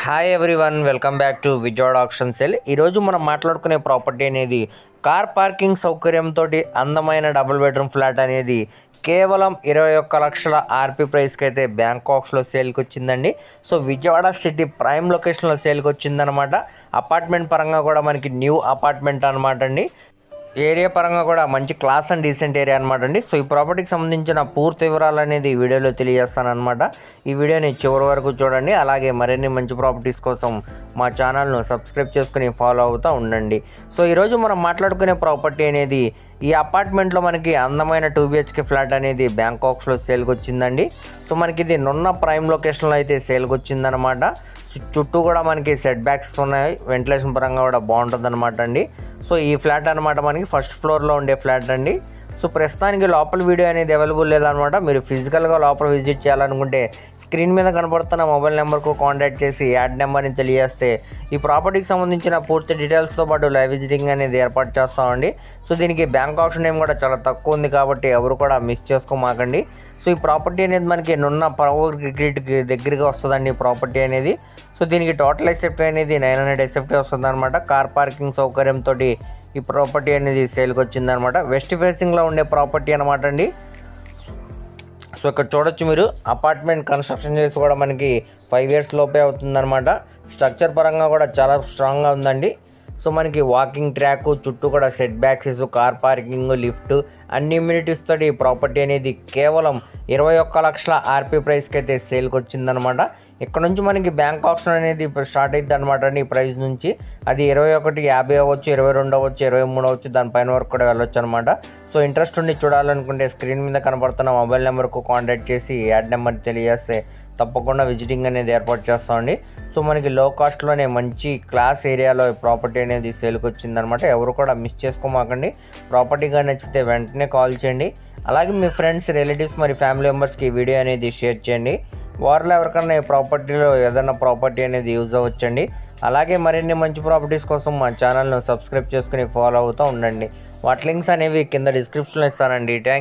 Hi everyone, welcome back to Vijayawada auction sale. ఈరోజు మనం మాట్లాడుకునే ప్రాపర్టీ అనేది కార్ పార్కింగ్ సౌకర్యంతో అందమైన డబుల్ బెడ్రూమ్ ఫ్లాట్ అనేది కేవలం 21 లక్షల ఆర్పీ ప్రైస్కి అయితే బ్యాంకాక్స్లో సేల్కి వచ్చిందండి. సో విజయవాడ సిటీ ప్రైమ్ లొకేషన్లో సేల్కి వచ్చిందనమాట. అపార్ట్మెంట్ పరంగా కూడా మనకి న్యూ అపార్ట్మెంట్ అనమాట అండి. ఏరియా పరంగా కూడా మంచి క్లాస్ అండ్ డీసెంట్ ఏరియా అనమాట అండి. సో ఈ ప్రాపర్టీకి సంబంధించిన పూర్తి వివరాలు అనేది ఈ వీడియోలో తెలియజేస్తాను అనమాట. ఈ వీడియోని చివరి వరకు చూడండి. అలాగే మరిన్ని మంచి ప్రాపర్టీస్ కోసం మా ఛానల్ను సబ్స్క్రైబ్ చేసుకుని ఫాలో అవుతూ ఉండండి. సో ఈరోజు మనం మాట్లాడుకునే ప్రాపర్టీ అనేది ఈ అపార్ట్మెంట్లో మనకి అందమైన 2 BHK ఫ్లాట్ అనేది బ్యాంకాక్స్లో సేల్కి వచ్చిందండి. సో మనకి ఇది నున్న ప్రైమ్ లొకేషన్లో అయితే సేల్కి వచ్చిందనమాట. చుట్టూ కూడా మనకి సెట్ బ్యాక్స్ ఉన్నాయి, వెంటిలేషన్ పరంగా కూడా బాగుంటుంది అనమాట అండి. సో ఈ ఫ్లాట్ అనమాట మనకి ఫస్ట్ ఫ్లోర్లో ఉండే ఫ్లాట్ అండి. సో ప్రస్తుతానికి లోపల వీడియో అనేది అవైలబుల్ లేదనమాట. మీరు ఫిజికల్గా లోపల విజిట్ చేయాలనుకుంటే స్క్రీన్ మీద కనబడుతున్న మొబైల్ నెంబర్కు కాంటాక్ట్ చేసి యాడ్ నెంబర్ని తెలియజేస్తే ఈ ప్రాపర్టీకి సంబంధించిన పూర్తి డీటెయిల్స్తో పాటు లైవ్ విజిటింగ్ అనేది ఏర్పాటు చేస్తామండి. సో దీనికి బ్యాంక్ ఆప్షన్ టైం కూడా చాలా తక్కువ ఉంది కాబట్టి ఎవరు కూడా మిస్ చేసుకోమాకండి. సో ఈ ప్రాపర్టీ అనేది మనకి నున్న పవర్ గ్రిడ్కి దగ్గరగా వస్తుందండి ఈ ప్రాపర్టీ అనేది. సో దీనికి టోటల్ ఎస్ఎఫ్టీ అనేది 900 ఎస్ఎఫ్టీ వస్తుంది అనమాట. కార్ పార్కింగ్ సౌకర్యంతో ఈ ప్రాపర్టీ అనేది సేల్కి వచ్చిందనమాట. వెస్ట్ ఫేసింగ్లో ఉండే ప్రాపర్టీ అనమాట అండి. సో ఇక్కడ చూడొచ్చు మీరు, అపార్ట్మెంట్ కన్స్ట్రక్షన్ చేసి కూడా మనకి 5 years లోపే అవుతుందన్నమాట. స్ట్రక్చర్ పరంగా కూడా చాలా స్ట్రాంగ్గా ఉందండి. సో మనకి వాకింగ్ ట్రాక్, చుట్టూ కూడా సెట్ బ్యాక్సెస్, కార్ పార్కింగ్, లిఫ్ట్ అన్ని ఇమ్యూనిటీస్ తోటి ఈ ప్రాపర్టీ అనేది కేవలం 21 లక్షల ఆర్పీ ప్రైస్కి అయితే సేల్కి వచ్చిందనమాట. ఇక్కడ నుంచి మనకి బ్యాంక్ ఆప్షన్ అనేది స్టార్ట్ అవుతుంది అనమాట అండి. ఈ ప్రైస్ నుంచి అది 21.50 అవ్వచ్చు, 22 అవ్వచ్చు, 23 అవ్వచ్చు, దానిపైన వరకు కూడా వెళ్ళొచ్చు అనమాట. సో ఇంట్రెస్ట్ ఉండి చూడాలనుకుంటే స్క్రీన్ మీద కనబడుతున్న మొబైల్ నెంబర్కు కాంటాక్ట్ చేసి యాడ్ నెంబర్ తెలియజేస్తే తప్పకుండా విజిటింగ్ అనేది ఏర్పాటు చేస్తామండి. సో మనకి లో కాస్ట్లోనే మంచి క్లాస్ ఏరియాలో ప్రాపర్టీ అనేది సేల్కి వచ్చిందనమాట. ఎవరు కూడా మిస్ చేసుకోమాకండి. ప్రాపర్టీగా నచ్చితే వెంటనే కాల్ చేయండి. అలాగే మీ ఫ్రెండ్స్, రిలేటివ్స్ మరి ఫ్యామిలీ మెంబర్స్కి ఈ వీడియో అనేది షేర్ చేయండి. వారిలో ఎవరికన్నా ఈ ప్రాపర్టీలో ఏదైనా ప్రాపర్టీ అనేది యూజ్ అవ్వచ్చండి. అలాగే మరిన్ని మంచి ప్రాపర్టీస్ కోసం మా ఛానల్ను సబ్స్క్రైబ్ చేసుకుని ఫాలో అవుతూ ఉండండి. వాటి లింక్స్ అనేవి కింద డిస్క్రిప్షన్లో ఇస్తానండి. థ్యాంక్